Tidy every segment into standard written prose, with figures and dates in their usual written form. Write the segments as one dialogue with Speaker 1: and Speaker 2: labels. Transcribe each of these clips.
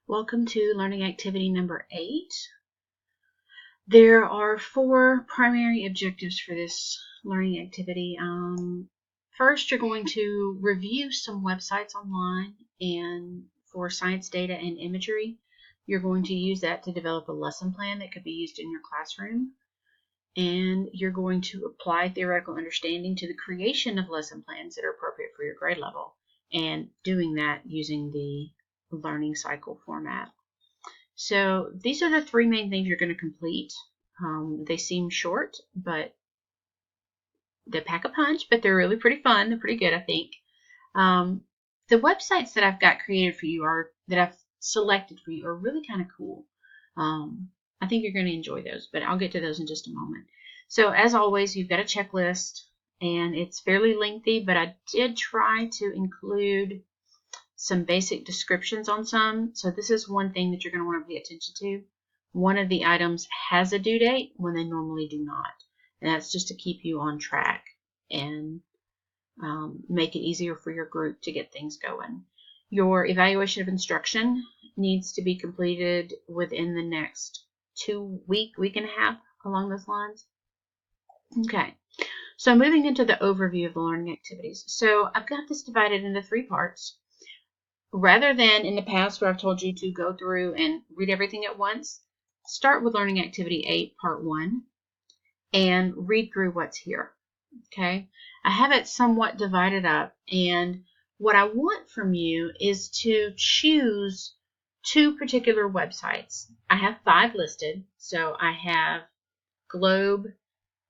Speaker 1: Welcome to learning activity number 8. There are 4 primary objectives for this learning activity. First, you're going to review some websites online and for science data and imagery. You're going to use that to develop a lesson plan that could be used in your classroom. And you're going to apply theoretical understanding to the creation of lesson plans that are appropriate for your grade level, and doing that using the learning cycle format. So these are the 3 main things you're going to complete. They seem short, but they pack a punch, but they're really pretty fun. They're pretty good, I think. The websites that I've got created for you that I've selected for you are really kind of cool. I think you're going to enjoy those, but I'll get to those in just a moment. So as always, you've got a checklist, and it's fairly lengthy, but I did try to include some basic descriptions on some. So this is one thing that you're going to want to pay attention to. One of the items has a due date when they normally do not. And that's just to keep you on track and make it easier for your group to get things going. Your evaluation of instruction needs to be completed within the next week and a half, along those lines. Okay, so moving into the overview of the learning activities. So I've got this divided into 3 parts. Rather than in the past where I've told you to go through and read everything at once, start with learning activity 8, part 1, and read through what's here. Okay, I have it somewhat divided up, and what I want from you is to choose 2 particular websites. I have 5 listed, so I have Globe,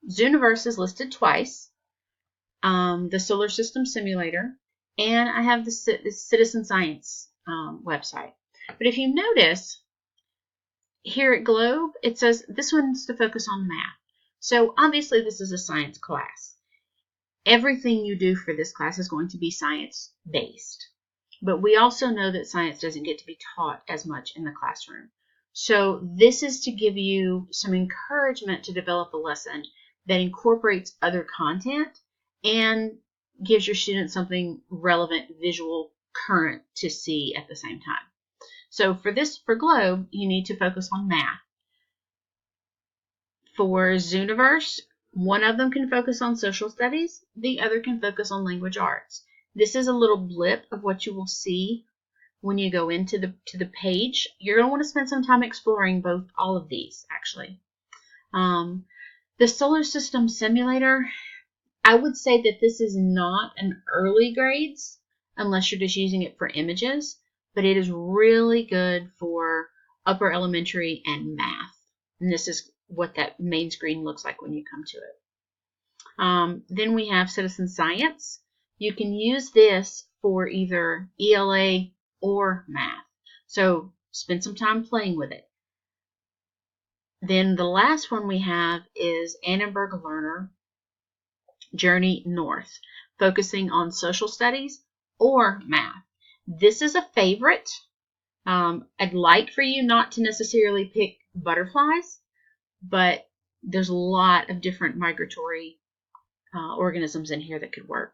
Speaker 1: Zooniverse is listed twice, the Solar System Simulator, and I have the Citizen Science website. But if you notice, here at Globe, it says this one's to focus on math. So obviously this is a science class. Everything you do for this class is going to be science-based. But we also know that science doesn't get to be taught as much in the classroom. So this is to give you some encouragement to develop a lesson that incorporates other content and gives your students something relevant, visual, current to see at the same time. So for Globe, you need to focus on math. For Zooniverse, one of them can focus on social studies, the other can focus on language arts. This is a little blip of what you will see when you go into the page. You're going to want to spend some time exploring all of these, actually. The Solar System Simulator, I would say that this is not an early grades unless you're just using it for images, but it is really good for upper elementary and math. And this is what that main screen looks like when you come to it. Then we have Citizen Science. You can use this for either ELA or math. So spend some time playing with it. Then the last one we have is Annenberg Learner Journey North, focusing on social studies or math. This is a favorite. I'd like for you not to necessarily pick butterflies, but there's a lot of different migratory organisms in here that could work.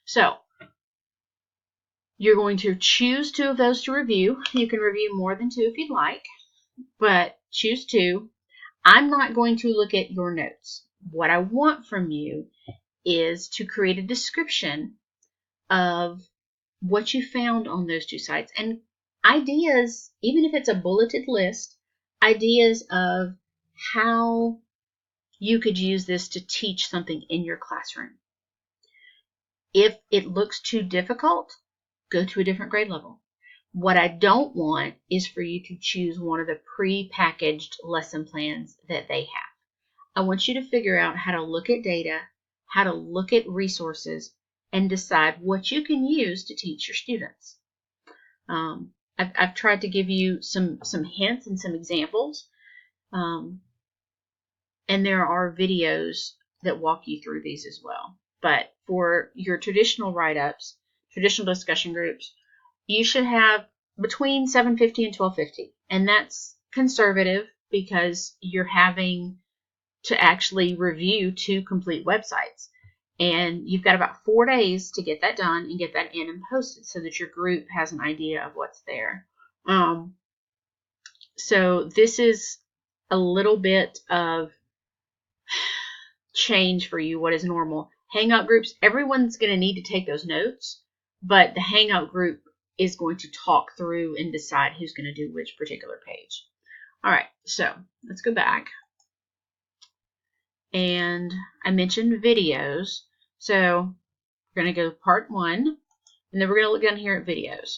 Speaker 1: So you're going to choose 2 of those to review. You can review more than 2 if you'd like, but choose 2. I'm not going to look at your notes. What I want from you is to create a description of what you found on those 2 sites, and ideas, even if it's a bulleted list, ideas of how you could use this to teach something in your classroom. If it looks too difficult, go to a different grade level. What I don't want is for you to choose one of the pre-packaged lesson plans that they have. I want you to figure out how to look at data, how to look at resources, and decide what you can use to teach your students. I've tried to give you some hints and some examples, and there are videos that walk you through these as well. But for your traditional write-ups, traditional discussion groups, you should have between 750 and 1250, and that's conservative because you're having to actually review 2 complete websites. And you've got about 4 days to get that done and get that in and posted so that your group has an idea of what's there. So this is a little bit of change for you, what is normal. Hangout groups, everyone's going to need to take those notes, but the Hangout group is going to talk through and decide who's going to do which particular page. All right, so let's go back. And I mentioned videos. So we're going to go part 1, and then we're going to look down here at videos.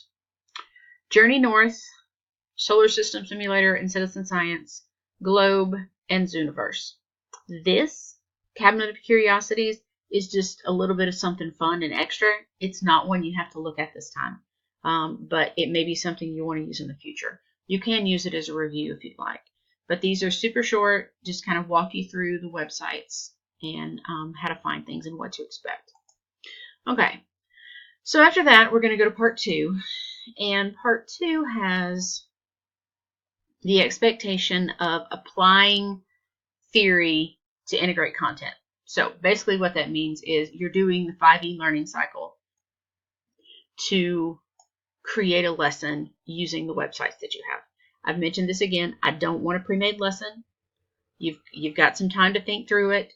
Speaker 1: Journey North, Solar System Simulator and Citizen Science, Globe, and Zooniverse. This Cabinet of Curiosities is just a little bit of something fun and extra. It's not one you have to look at this time, but it may be something you want to use in the future. You can use it as a review if you'd like. But these are super short, just kind of walk you through the websites and how to find things and what to expect. Okay, so after that, we're going to go to part 2. And part 2 has the expectation of applying theory to integrate content. So basically what that means is you're doing the 5E learning cycle to create a lesson using the websites that you have. I've mentioned this again. I don't want a pre-made lesson. You've got some time to think through it.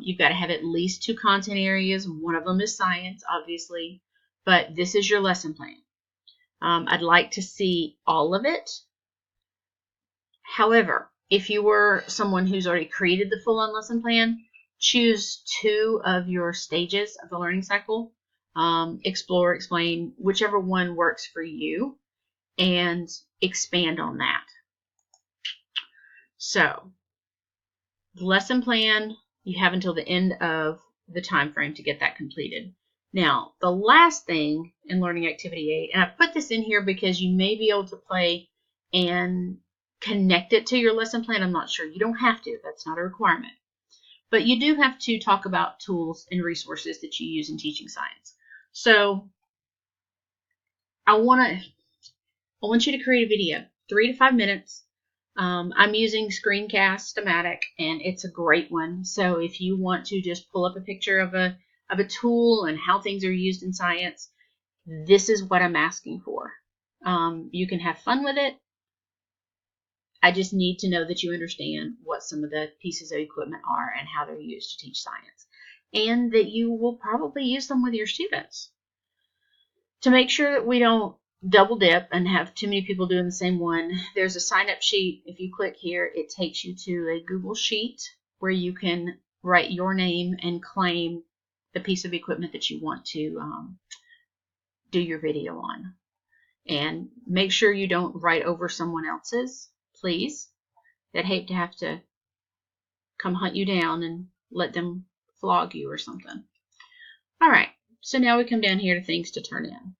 Speaker 1: You've got to have at least 2 content areas. One of them is science, obviously, but this is your lesson plan. I'd like to see all of it. However, if you were someone who's already created the full-on lesson plan, choose 2 of your stages of the learning cycle. Explore, explain, whichever one works for you, and expand on that. So, the lesson plan, you have until the end of the time frame to get that completed. Now, the last thing in Learning Activity 8, and I put this in here because you may be able to play and connect it to your lesson plan. I'm not sure. You don't have to. That's not a requirement. But you do have to talk about tools and resources that you use in teaching science. So I want you to create a video, 3 to 5 minutes. I'm using Screencast-O-Matic, and it's a great one. So if you want to just pull up a picture of a tool and how things are used in science, this is what I'm asking for. You can have fun with it. I just need to know that you understand what some of the pieces of equipment are and how they're used to teach science, and that you will probably use them with your students. To make sure that we don't double dip and have too many people doing the same one, there's a sign-up sheet. If you click here, it takes you to a Google Sheet where you can write your name and claim the piece of equipment that you want to do your video on. And make sure you don't write over someone else's, please. I'd hate to have to come hunt you down and let them flog you or something. All right, so now we come down here to things to turn in.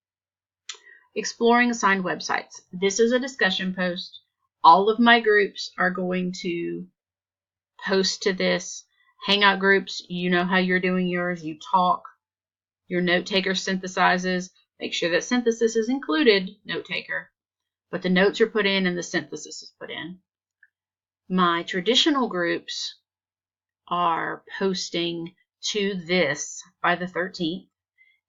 Speaker 1: Exploring assigned websites. This is a discussion post. All of my groups are going to post to this. Hangout groups, you know how you're doing yours. You talk. Your note taker synthesizes. Make sure that synthesis is included, note taker. But the notes are put in and the synthesis is put in. My traditional groups are posting to this by the 13th,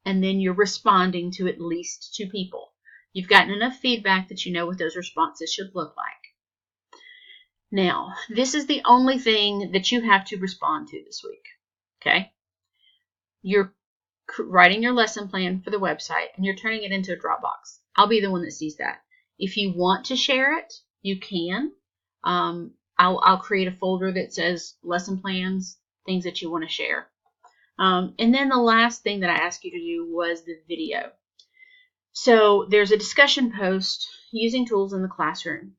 Speaker 1: and then you're responding to at least 2 people. You've gotten enough feedback that you know what those responses should look like. Now, this is the only thing that you have to respond to this week, okay? You're writing your lesson plan for the website, and you're turning it into a Dropbox. I'll be the one that sees that. If you want to share it, you can. I'll create a folder that says lesson plans, things that you want to share. And then the last thing that I asked you to do was the video. So there's a discussion post using tools in the classroom.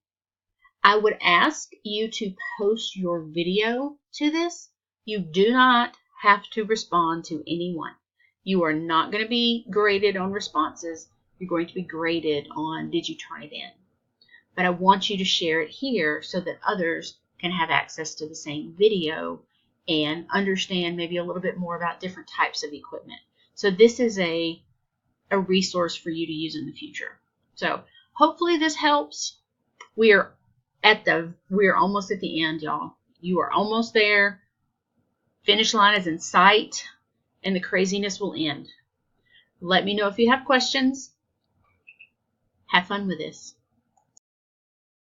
Speaker 1: I would ask you to post your video to this. You do not have to respond to anyone. You are not going to be graded on responses. You're going to be graded on did you turn it in. But I want you to share it here so that others can have access to the same video and understand maybe a little bit more about different types of equipment. So this is a resource for you to use in the future. So hopefully this helps. We are almost at the end, y'all. You are almost there. Finish line is in sight, and the craziness will end. Let me know if you have questions. Have fun with this.